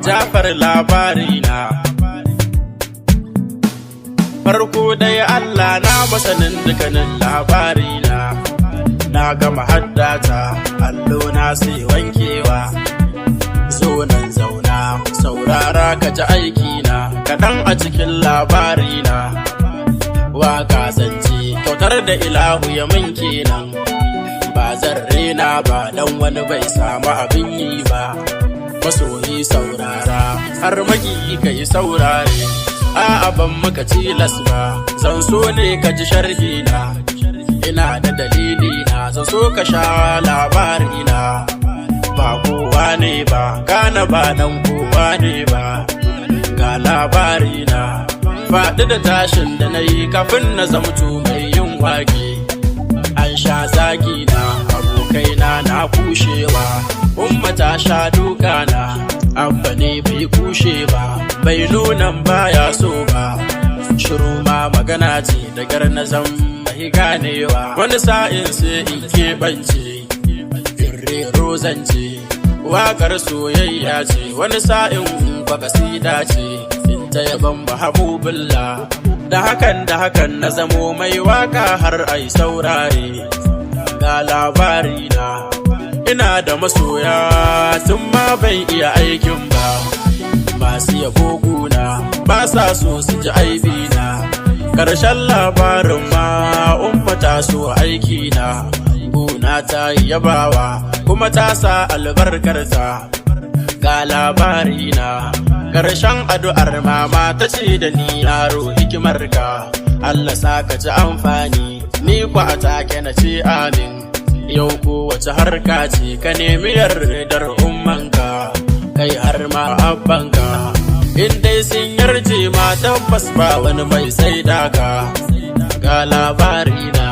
Jafar labari na. Farko dai Allah na masanin dukkanin labari na gama haddata allo na sai wankewa. Zo nan zauna saurara ka ji aiki na kaɗan a cikin labari na. Waka zance kyautar da ilahu ya min kenan, ba zan rena ba dan wani bai samu abin yi ba. Masoyi saurara har maki ka yi saurare, a'a ban maka tilas ba, zan so ne ka ji sharhi na. Ina da dalili na, zan so ka sha labari na. Ba kowa ne ba, gane ba dan kowa ne ba. Ga labari na, faɗi da tashin da na yi kafin na zamto mai yin wage. An sha zagi na, abokaina na kushewa. Umma ta sha duka na, abba ne bai kushe ba, bai nunan baya so ba. Shiru ma magana ce da gar na zan mai ganewa. Wani sa'in sai in keɓance, in rero zance, waƙar soyayya ce. Wani sa'in ba kasida ce, in ta yaban Mahabubullah. Da hakan na zamo mai waka har ai saurare. Ga labari na, ina da masoya tun ma ban iya aikin ba. Masu yabo guna ba sa so su ji aibi na. Karshen labarin ma umma ta so aiki na. Guna ta yi yabawa kuma ta sa albarkarta. Ga labari na, karshen addu'ar mama ta ce da ni yaro hikimarka Allah sa ka ji amfani, ni kwa a take na ce amin. Yau ko wace harka ce ka nemi yardar ummanka, kai har ma abbanka. In dai sun yarje ma tabbas ba wani mai saida ka. Ga labari na.